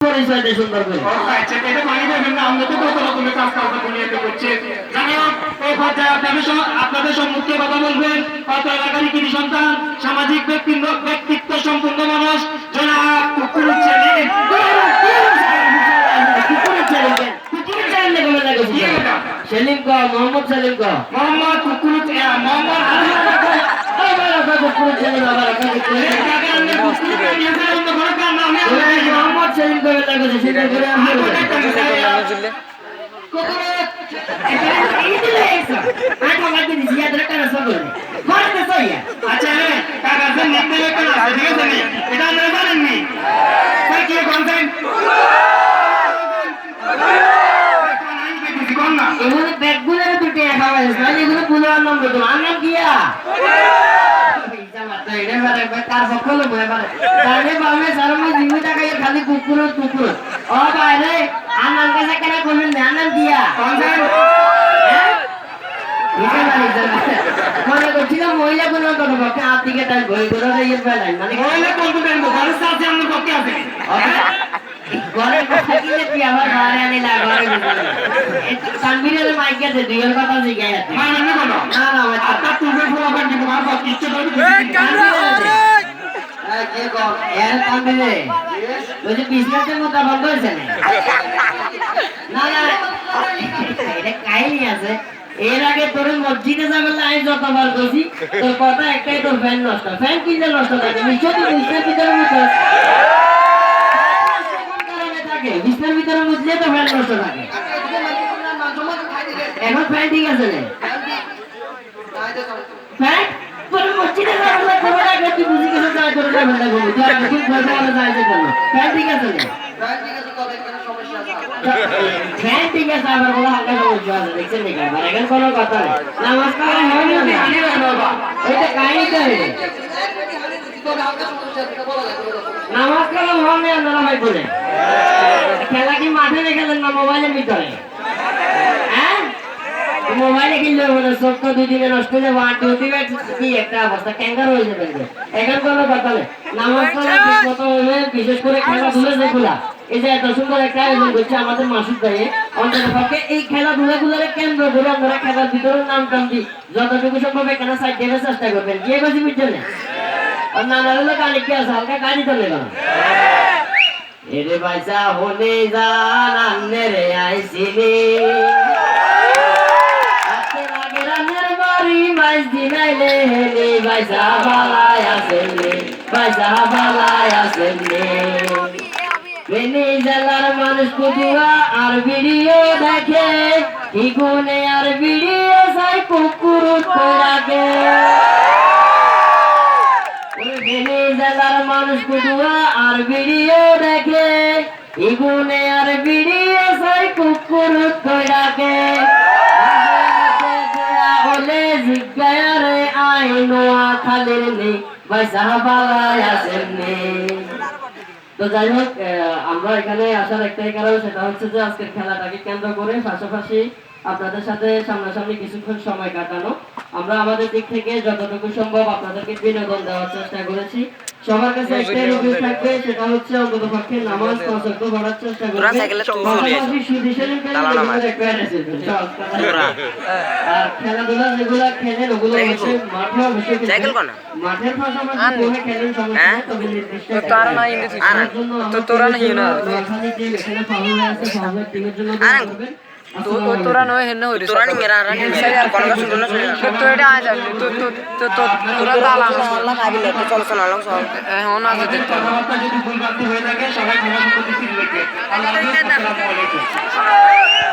পরিচয় দেয় সুন্দর করে। আচ্ছা, এটা মানে দেখেন না, আমরা তো কত রকমের কাজ কারবার দুনিয়াতে করছি। যাই হোক, এই পর্যায়ে আপনাদের সম্মুখে কথা বলবেন কত এলাকার কৃতি সন্তান, সামাজিক ব্যক্তিত্ব সম্পন্ন মানুষ, জনাব কুকুরুল সেলিম। সেলিম ক মোহাম্মদ সেলিম ক মোহাম্মদ কুকুরুল মোহাম্মদ মোহাম্মদ সেলিম করে লাগছে সেটা করে আমি আচ্ছা কাগজের নিতে একটা আছে, ঠিক আছে নি? এটা আপনারা জানেননি? স্যার কি বলছেন? কোন না? এগুলো ব্যাগগুলোর দুটো খাওয়া হয়েছে এগুলো পুনরার নাম বলতো আর নাম কিয়া খালি কুকুর কুকুর ও বাইরে আর নাম কাছে কেন করবেন না নাম দিয়া মনে করছিলাম মহিলা কোন পক্ষে হাত দিকে তার বই করে মানে মহিলা কোন ঘরের সাথে আমার পক্ষে আছে। ঘরের কথা কিনে তুই আবার ঘরে আনি না ঘরে তানবীরের মাইকে আছে দুইয়ের কথা জিজ্ঞাসা আছে মানে না বলো না না আপনার তুলবে ফোলাবেন কিন্তু আমার বাপ ইচ্ছে করে কে কর এর তানবীরে ওই যে বিজনেসের মতো বন্ধ হয়েছে না না এটা কাহিনী আছে এর আগে তোর মসজিদে যাবে না আমি যতবার বলছি তোর কথা একটাই তোর ফ্যান নষ্ট ফ্যান কিনলে নষ্ট থাকে নিশ্চয় তুই বিজনেস ভিতরে মতো বিছনার ভিতরে মুছলে তো ফ্যান নষ্ট থাকে এখন ফ্যান ঠিক আছে না ফ্যান তোর মসজিদে যাবে খবর আগে তুই বুঝি কিছু চাই তোর না ফ্যান লাগবে তুই আগে তুই বলতে বলে যাইতে কেন ফ্যান ঠিক আছে না ফ্যান ঠিক আছে আবার বলা হালকা সমস্যা আছে দেখছেন নাকি আর এখন কোনো কথা নেই নমস্কার হয় না বাবা এটা কাহিনীটা হইলো নমস্কার হয় না আপনারা ভাই বলে খেলা কি মাঠে রেখেছেন না মোবাইলের ভিতরে হ্যাঁ মোবাইলে কিনলে মানে চোখ তো দুদিনে নষ্ট হয়ে যাবে আর কি একটা অবস্থা ক্যাঙ্গার হয়ে যাবে এখন কোনো কথা নেই নমস্কার কত হলে বিশেষ করে খেলাধুলা যেগুলা এই যে এত সুন্দর একটা আয়োজন করছে আমাদের মাসুদ ভাই অন্তত পক্ষে এই খেলাধুলাগুলোর কেন্দ্র করে আপনারা খেলার ভিতরে নাম টাম দিই যতটুকু সম্ভব এখানে সাইড দেওয়ার চেষ্টা করবেন গিয়ে বাজি বুঝছেন আর নানা হলো গাড়ি কি আছে হালকা গাড়ি তো নেবেন এরে বাইসা হলে জানান্নে রে আইসিনি আজকে লাগে রান্নের বাড়ি মাইজ দিনাইলে হেলি বাইসা বালাই আসেননি বাইসা বালাই আসেননি বেনি জেলার মানুষ কুকুরা আর ভিডিও দেখে কি গুনে আর ভিডিও চাই কুকুর রাখে বেনি জেলার মানুষ কুকুরা আর ভিডিও দেখে ইগুনে আর ভিডিও চাই কুকুর রাখে হলে জিজ্ঞারে আইনোয়া খালির নেই বাইসা বালাই আসেননি তো যাই হোক আমরা এখানে আসার একটাই কারণ সেটা হচ্ছে যে আজকের খেলাটাকে কেন্দ্র করে পাশাপাশি আপনাদের সাথে সামনাসামনি কিছুক্ষণ সময় কাটানো আমরা আমাদের দিক থেকে যতটুকু সম্ভব আপনাদেরকে বিনোদন দেওয়ার চেষ্টা করেছি সবার কাছে একটা রিকোয়েস্ট থাকবে সেটা হচ্ছে অন্তত পক্ষে নামাজ পড়তে পড়ার চেষ্টা করবেন আর খেলাধুলা যেগুলো খেলেন ওগুলো অবশ্যই মাঠে অবশ্যই মাঠের পাশাপাশি খেলেন সমস্যা তবে নির্দিষ্ট তোরা নয় হেন হইরে তোরা নি মেরা রা কোন কথা শুনো না তো এটা আ যাবে তো তোরা তালা আল্লাহ কাবিলে তো চল চল আলো সব হন আছে তো যদি ভুল বাকি হয়ে থাকে সবাই ক্ষমা করে দিতে লিখে আল্লাহ আসসালামু আলাইকুম